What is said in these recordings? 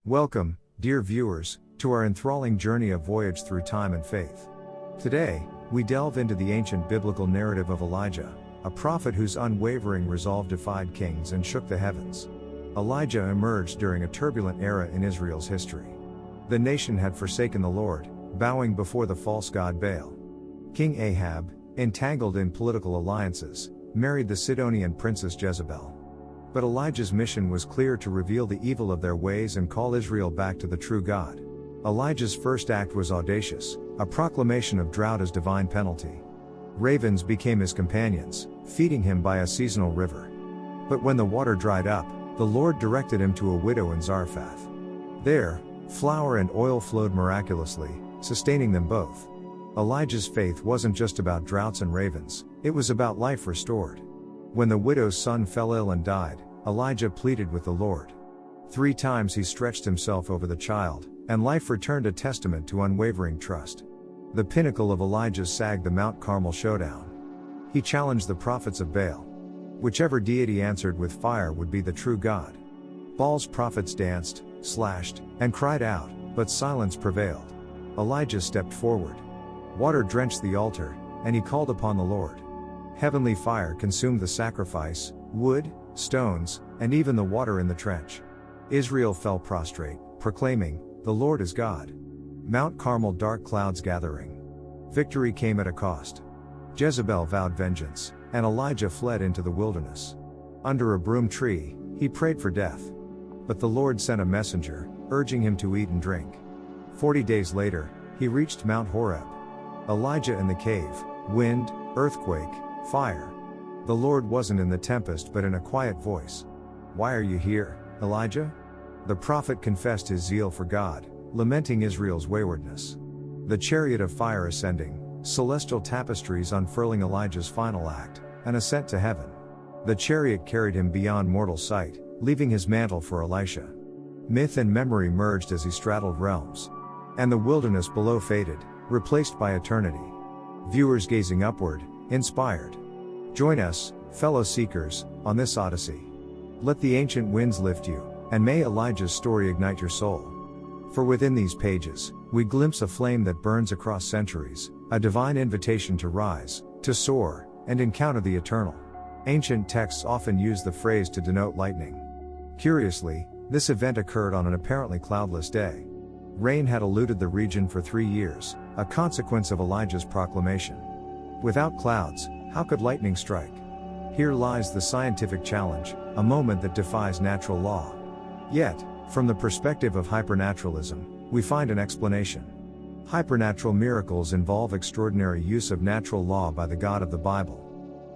Welcome, dear viewers, to our enthralling journey of voyage through time and faith. Today, we delve into the ancient biblical narrative of Elijah, a prophet whose unwavering resolve defied kings and shook the heavens. Elijah emerged during a turbulent era in Israel's history. The nation had forsaken the Lord, bowing before the false god Baal. King Ahab, entangled in political alliances, married the Sidonian princess Jezebel. But Elijah's mission was clear: to reveal the evil of their ways and call Israel back to the true God. Elijah's first act was audacious, a proclamation of drought as divine penalty. Ravens became his companions, feeding him by a seasonal river. But when the water dried up, the Lord directed him to a widow in Zarephath. There, flour and oil flowed miraculously, sustaining them both. Elijah's faith wasn't just about droughts and ravens, it was about life restored. When the widow's son fell ill and died, Elijah pleaded with the Lord. 3 times he stretched himself over the child, and life returned, a testament to unwavering trust. The pinnacle of Elijah's saga, the Mount Carmel showdown. He challenged the prophets of Baal. Whichever deity answered with fire would be the true God. Baal's prophets danced, slashed, and cried out, but silence prevailed. Elijah stepped forward. Water drenched the altar, and he called upon the Lord. Heavenly fire consumed the sacrifice, wood, stones, and even the water in the trench. Israel fell prostrate, proclaiming, "The Lord is God." Mount Carmel, dark clouds gathering. Victory came at a cost. Jezebel vowed vengeance, and Elijah fled into the wilderness. Under a broom tree, he prayed for death. But the Lord sent a messenger, urging him to eat and drink. 40 days later, he reached Mount Horeb. Elijah in the cave, wind, earthquake, fire. The Lord wasn't in the tempest but in a quiet voice. "Why are you here, Elijah?" The prophet confessed his zeal for God, lamenting Israel's waywardness. The chariot of fire ascending, celestial tapestries unfurling, Elijah's final act, an ascent to heaven. The chariot carried him beyond mortal sight, leaving his mantle for Elisha. Myth and memory merged as he straddled realms. And the wilderness below faded, replaced by eternity. Viewers gazing upward, inspired. Join us, fellow seekers, on this odyssey. Let the ancient winds lift you, and may Elijah's story ignite your soul. For within these pages, we glimpse a flame that burns across centuries, a divine invitation to rise, to soar, and encounter the eternal. Ancient texts often use the phrase to denote lightning. Curiously, this event occurred on an apparently cloudless day. Rain had eluded the region for 3 years, a consequence of Elijah's proclamation. Without clouds, how could lightning strike? Here lies the scientific challenge, a moment that defies natural law. Yet, from the perspective of hypernaturalism, we find an explanation. Hypernatural miracles involve extraordinary use of natural law by the God of the Bible.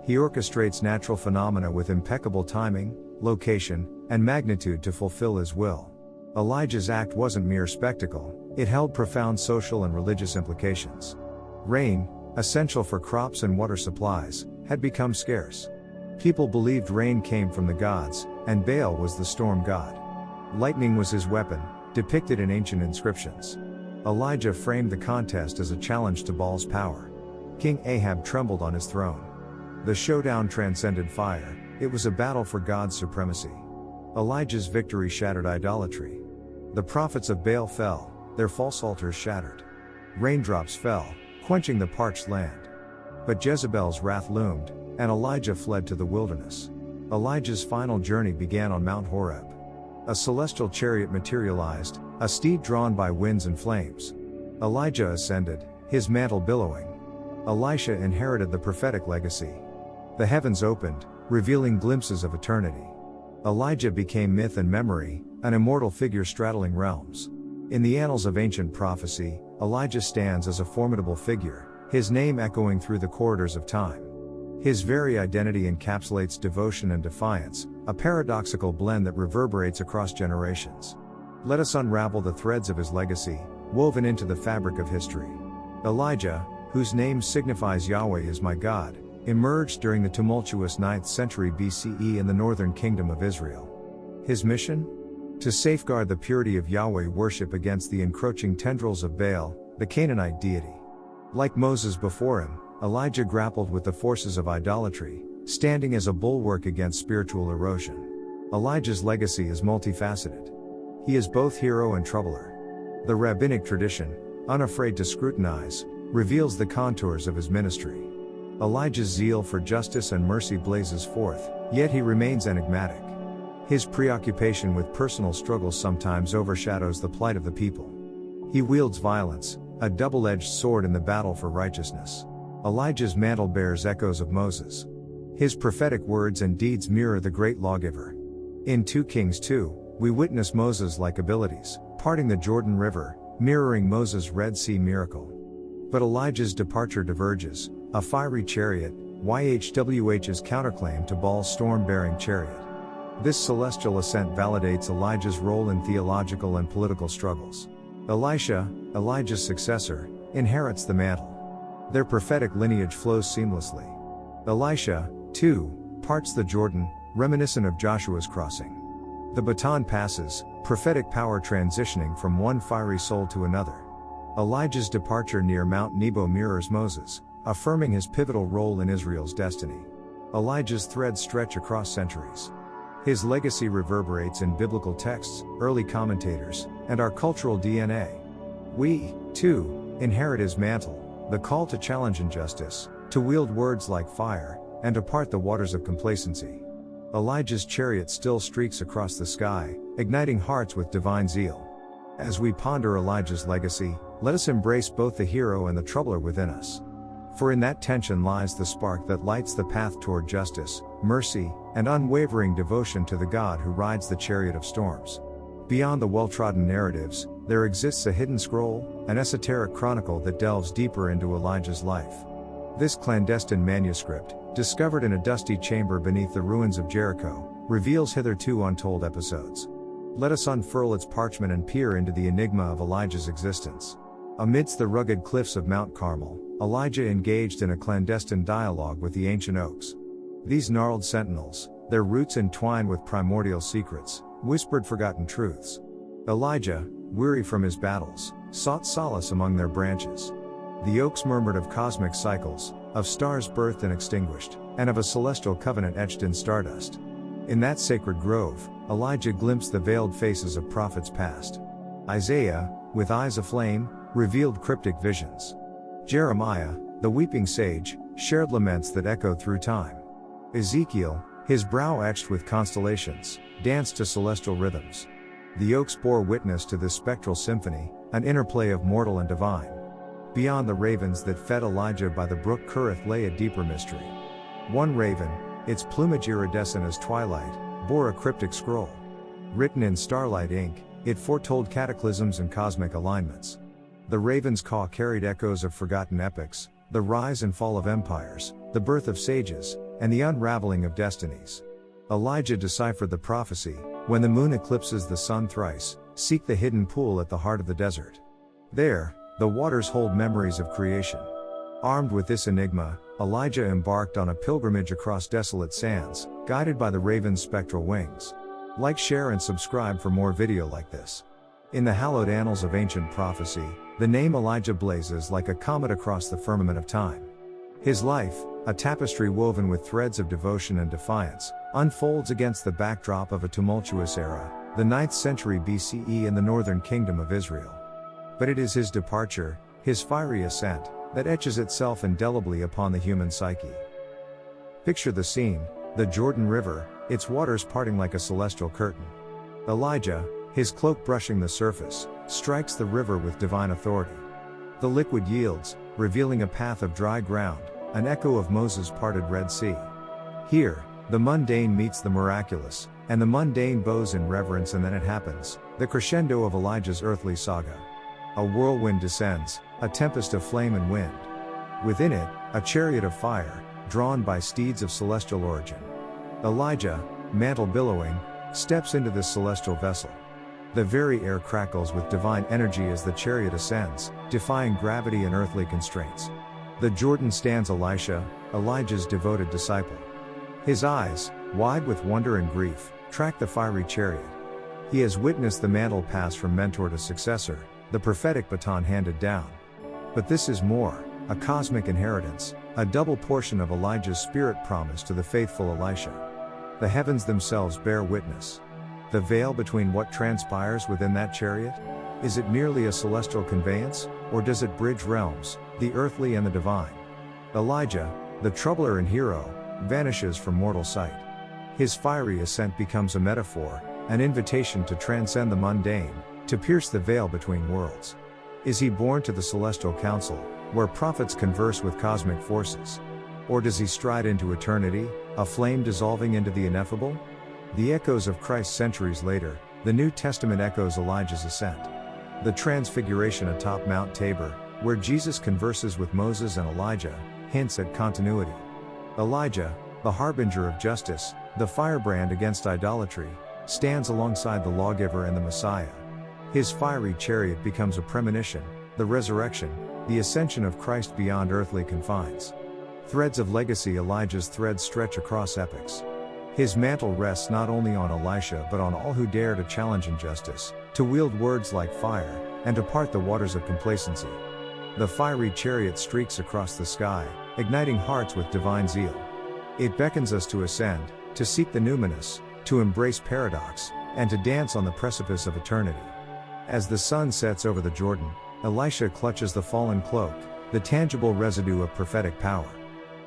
He orchestrates natural phenomena with impeccable timing, location, and magnitude to fulfill his will. Elijah's act wasn't mere spectacle, it held profound social and religious implications. Rain, essential for crops and water supplies, had become scarce. People believed rain came from the gods, and Baal was the storm god. Lightning was his weapon, depicted in ancient inscriptions. Elijah framed the contest as a challenge to Baal's power. King Ahab trembled on his throne. The showdown transcended fire, it was a battle for God's supremacy. Elijah's victory shattered idolatry. The prophets of Baal fell, their false altars shattered. Raindrops fell, quenching the parched land. But Jezebel's wrath loomed, and Elijah fled to the wilderness. Elijah's final journey began on Mount Horeb. A celestial chariot materialized, a steed drawn by winds and flames. Elijah ascended, his mantle billowing. Elisha inherited the prophetic legacy. The heavens opened, revealing glimpses of eternity. Elijah became myth and memory, an immortal figure straddling realms. In the annals of ancient prophecy, Elijah stands as a formidable figure, his name echoing through the corridors of time. His very identity encapsulates devotion and defiance, a paradoxical blend that reverberates across generations. Let us unravel the threads of his legacy, woven into the fabric of history. Elijah, whose name signifies Yahweh is my God, emerged during the tumultuous 9th century BCE in the northern kingdom of Israel. His mission? To safeguard the purity of Yahweh worship against the encroaching tendrils of Baal, the Canaanite deity. Like Moses before him, Elijah grappled with the forces of idolatry, standing as a bulwark against spiritual erosion. Elijah's legacy is multifaceted. He is both hero and troubler. The rabbinic tradition, unafraid to scrutinize, reveals the contours of his ministry. Elijah's zeal for justice and mercy blazes forth, yet he remains enigmatic. His preoccupation with personal struggles sometimes overshadows the plight of the people. He wields violence, a double-edged sword in the battle for righteousness. Elijah's mantle bears echoes of Moses. His prophetic words and deeds mirror the great lawgiver. In 2 Kings 2, we witness Moses-like abilities, parting the Jordan River, mirroring Moses' Red Sea miracle. But Elijah's departure diverges, a fiery chariot, YHWH's counterclaim to Baal's storm-bearing chariot. This celestial ascent validates Elijah's role in theological and political struggles. Elisha, Elijah's successor, inherits the mantle. Their prophetic lineage flows seamlessly. Elisha, too, parts the Jordan, reminiscent of Joshua's crossing. The baton passes, prophetic power transitioning from one fiery soul to another. Elijah's departure near Mount Nebo mirrors Moses, affirming his pivotal role in Israel's destiny. Elijah's threads stretch across centuries. His legacy reverberates in biblical texts, early commentators, and our cultural DNA. We, too, inherit his mantle, the call to challenge injustice, to wield words like fire, and to part the waters of complacency. Elijah's chariot still streaks across the sky, igniting hearts with divine zeal. As we ponder Elijah's legacy, let us embrace both the hero and the troubler within us. For in that tension lies the spark that lights the path toward justice, mercy, and unwavering devotion to the God who rides the chariot of storms. Beyond the well-trodden narratives, there exists a hidden scroll, an esoteric chronicle that delves deeper into Elijah's life. This clandestine manuscript, discovered in a dusty chamber beneath the ruins of Jericho, reveals hitherto untold episodes. Let us unfurl its parchment and peer into the enigma of Elijah's existence. Amidst the rugged cliffs of Mount Carmel, Elijah engaged in a clandestine dialogue with the ancient oaks. These gnarled sentinels, their roots entwined with primordial secrets, whispered forgotten truths. Elijah, weary from his battles, sought solace among their branches. The oaks murmured of cosmic cycles, of stars birthed and extinguished, and of a celestial covenant etched in stardust. In that sacred grove, Elijah glimpsed the veiled faces of prophets past. Isaiah, with eyes aflame, revealed cryptic visions. Jeremiah, the weeping sage, shared laments that echoed through time. Ezekiel, his brow etched with constellations, danced to celestial rhythms. The oaks bore witness to this spectral symphony, an interplay of mortal and divine. Beyond the ravens that fed Elijah by the brook Kerith lay a deeper mystery. One raven, its plumage iridescent as twilight, bore a cryptic scroll. Written in starlight ink, it foretold cataclysms and cosmic alignments. The raven's caw carried echoes of forgotten epics, the rise and fall of empires, the birth of sages, and the unraveling of destinies. Elijah deciphered the prophecy: when the moon eclipses the sun thrice, seek the hidden pool at the heart of the desert. There, the waters hold memories of creation. Armed with this enigma, Elijah embarked on a pilgrimage across desolate sands, guided by the raven's spectral wings. Like, share and subscribe for more video like this. In the hallowed annals of ancient prophecy, the name Elijah blazes like a comet across the firmament of time. His life, a tapestry woven with threads of devotion and defiance, unfolds against the backdrop of a tumultuous era, the 9th century BCE in the northern kingdom of Israel. But it is his departure, his fiery ascent, that etches itself indelibly upon the human psyche. Picture the scene: the Jordan River, its waters parting like a celestial curtain. Elijah, his cloak brushing the surface, strikes the river with divine authority. The liquid yields, revealing a path of dry ground, an echo of Moses' parted Red Sea. Here, the mundane meets the miraculous, and the mundane bows in reverence, and then it happens, the crescendo of Elijah's earthly saga. A whirlwind descends, a tempest of flame and wind. Within it, a chariot of fire, drawn by steeds of celestial origin. Elijah, mantle billowing, steps into this celestial vessel. The very air crackles with divine energy as the chariot ascends, defying gravity and earthly constraints. The Jordan stands Elisha, Elijah's devoted disciple. His eyes, wide with wonder and grief, track the fiery chariot. He has witnessed the mantle pass from mentor to successor, the prophetic baton handed down. But this is more, a cosmic inheritance, a double portion of Elijah's spirit promised to the faithful Elisha. The heavens themselves bear witness. The veil between what transpires within that chariot? Is it merely a celestial conveyance, or does it bridge realms, the earthly and the divine? Elijah, the troubler and hero, vanishes from mortal sight. His fiery ascent becomes a metaphor, an invitation to transcend the mundane, to pierce the veil between worlds. Is he born to the celestial council, where prophets converse with cosmic forces? Or does he stride into eternity, a flame dissolving into the ineffable? The echoes of Christ centuries later, the New Testament echoes Elijah's ascent. The transfiguration atop Mount Tabor, where Jesus converses with Moses and Elijah, hints at continuity. Elijah, the harbinger of justice, the firebrand against idolatry, stands alongside the lawgiver and the Messiah. His fiery chariot becomes a premonition, the resurrection, the ascension of Christ beyond earthly confines. Threads of legacy. Elijah's threads stretch across epochs. His mantle rests not only on Elisha but on all who dare to challenge injustice, to wield words like fire, and to part the waters of complacency. The fiery chariot streaks across the sky, igniting hearts with divine zeal. It beckons us to ascend, to seek the numinous, to embrace paradox, and to dance on the precipice of eternity. As the sun sets over the Jordan, Elisha clutches the fallen cloak, the tangible residue of prophetic power.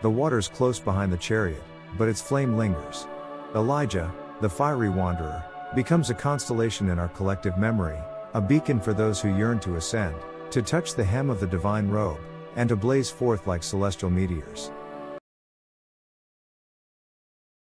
The water's close behind the chariot, but its flame lingers. Elijah, the fiery wanderer, becomes a constellation in our collective memory, a beacon for those who yearn to ascend, to touch the hem of the divine robe, and to blaze forth like celestial meteors.